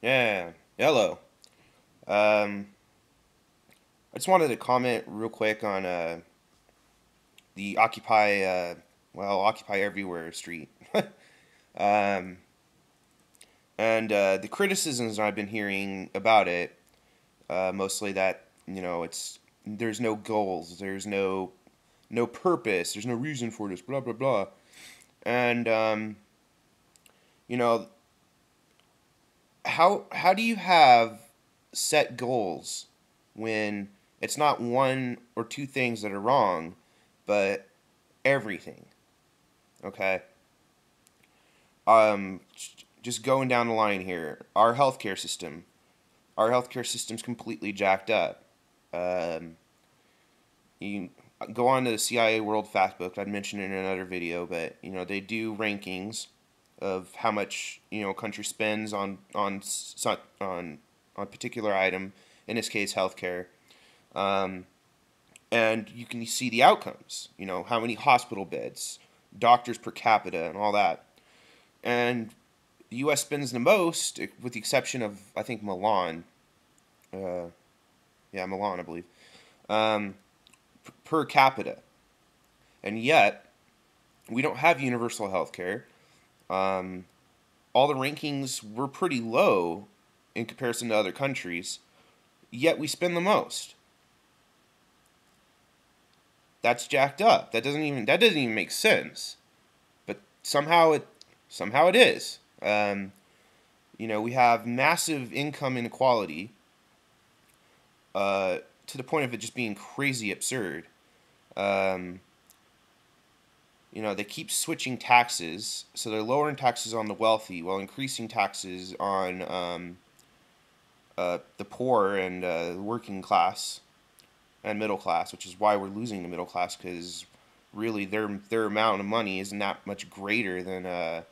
Yeah. Hello. Um, I just wanted to comment real quick on the Occupy Everywhere street. um, and the criticisms I've been hearing about it, mostly that it's there's no goals, there's no purpose, there's no reason for this, blah blah blah. And you know, how do you have set goals when it's not one or two things that are wrong, but everything? Okay. Um, just going down the line here, our healthcare system's completely jacked up. Um, you go on to the CIA World Factbook. I'd mentioned it in another video, but they do rankings of how much a country spends on particular item. In this case, healthcare. Um, and you can see the outcomes. How many hospital beds, doctors per capita, and all that. And the U.S. spends the most, with the exception of I think Milan. Uh, yeah, Milan, I believe. Um, per capita, and yet we don't have universal health care. Um, all the rankings were pretty low in comparison to other countries, yet we spend the most. That's jacked up. That doesn't even make sense. But somehow it is. We have massive income inequality, to the point of it just being crazy absurd. Um, they keep switching taxes, so they're lowering taxes on the wealthy while increasing taxes on the poor and the working class and middle class, which is why we're losing the middle class, because really their amount of money isn't that much greater than a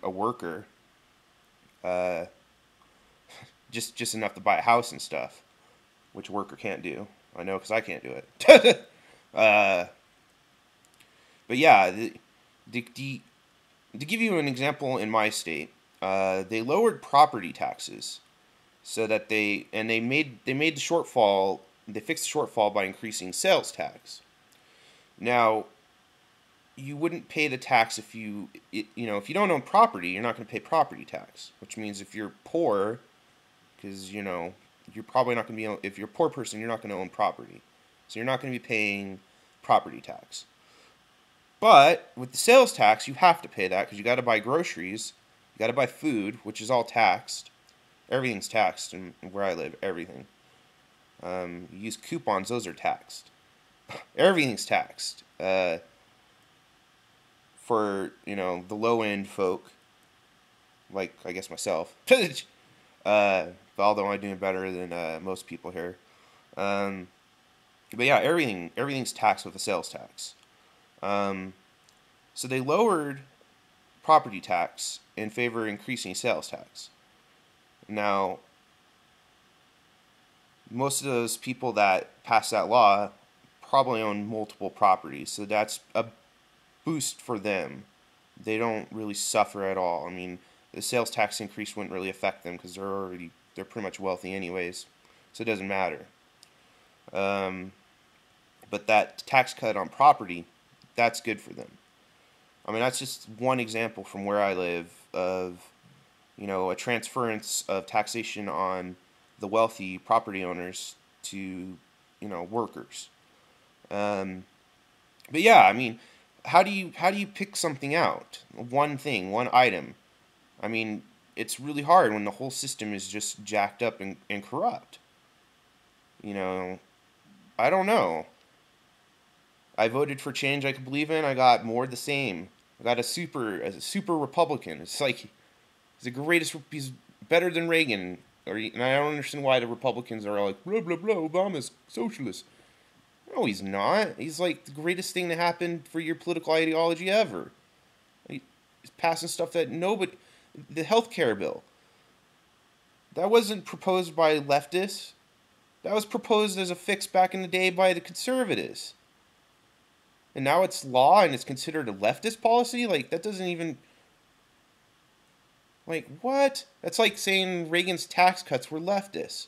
worker. Uh, just enough to buy a house and stuff, which a worker can't do. I know because I can't do it. uh, but yeah, the to give you an example, in my state, they lowered property taxes so that they made the shortfall. They fixed the shortfall by increasing sales tax. Now, you wouldn't pay the tax if you don't own property, you're not going to pay property tax, which means if you're poor, because you're probably not going to be, if you're a poor person, you're not going to own property, so you're not going to be paying property tax. But with the sales tax, you have to pay that because you got to buy groceries, you got to buy food, which is all taxed. Everything's taxed, and where I live, everything. You use coupons; those are taxed. Everything's taxed. For the low end folk, like I guess myself. Although I'm doing better than most people here. Um, but yeah, everything's taxed with a sales tax. Um, so they lowered property tax in favor of increasing sales tax. Now, most of those people that passed that law probably own multiple properties, so that's a boost for them. They don't really suffer at all. I mean, the sales tax increase wouldn't really affect them because they're pretty much wealthy anyways, so it doesn't matter. Um, but that tax cut on property, that's good for them. I mean, that's just one example from where I live of a transference of taxation on the wealthy property owners to workers. Um, but yeah, I mean, how do you pick something out? One thing, one item. I mean, it's really hard when the whole system is just jacked up and corrupt. You know, I don't know. I voted for change I could believe in. I got more of the same. I got a super Republican. It's like he's the greatest. He's better than Reagan. And I don't understand why the Republicans are all like blah blah blah. Obama's socialist. No, he's not. He's like the greatest thing to happen for your political ideology ever. He's passing stuff that nobody. The health care bill. That wasn't proposed by leftists. That was proposed as a fix back in the day by the conservatives. And now it's law and it's considered a leftist policy? Like, that doesn't even. Like, what? That's like saying Reagan's tax cuts were leftist,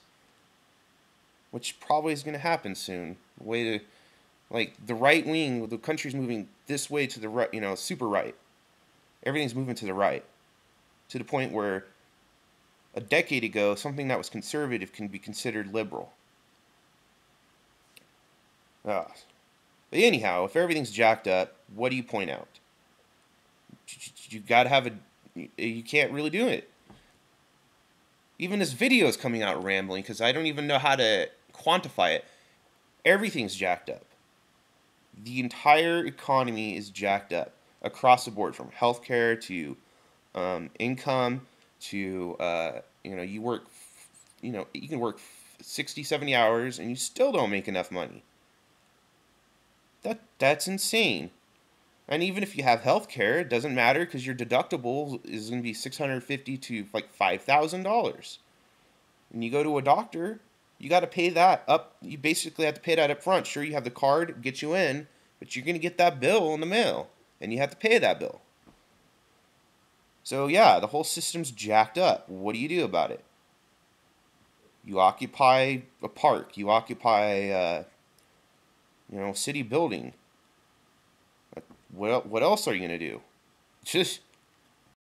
which probably is going to happen soon. Way to, like, the right wing, the country's moving this way to the right, super right. Everything's moving to the right, to the point where a decade ago, something that was conservative can be considered liberal. Ah. But anyhow, if everything's jacked up, what do you point out? You gotta have a. You can't really do it. Even this video is coming out rambling because I don't even know how to quantify it. Everything's jacked up. The entire economy is jacked up across the board, from healthcare to income to you work. You can work 60, 70 hours and you still don't make enough money. That's insane. And even if you have health care, it doesn't matter because your deductible is going to be $650 to like $5,000. And you go to a doctor, you got to pay that up. You basically have to pay that up front. Sure, you have the card, get you in, but you're going to get that bill in the mail, and you have to pay that bill. So yeah, the whole system's jacked up. What do you do about it? You occupy a park. You occupy, city building. What else are you going to do? Just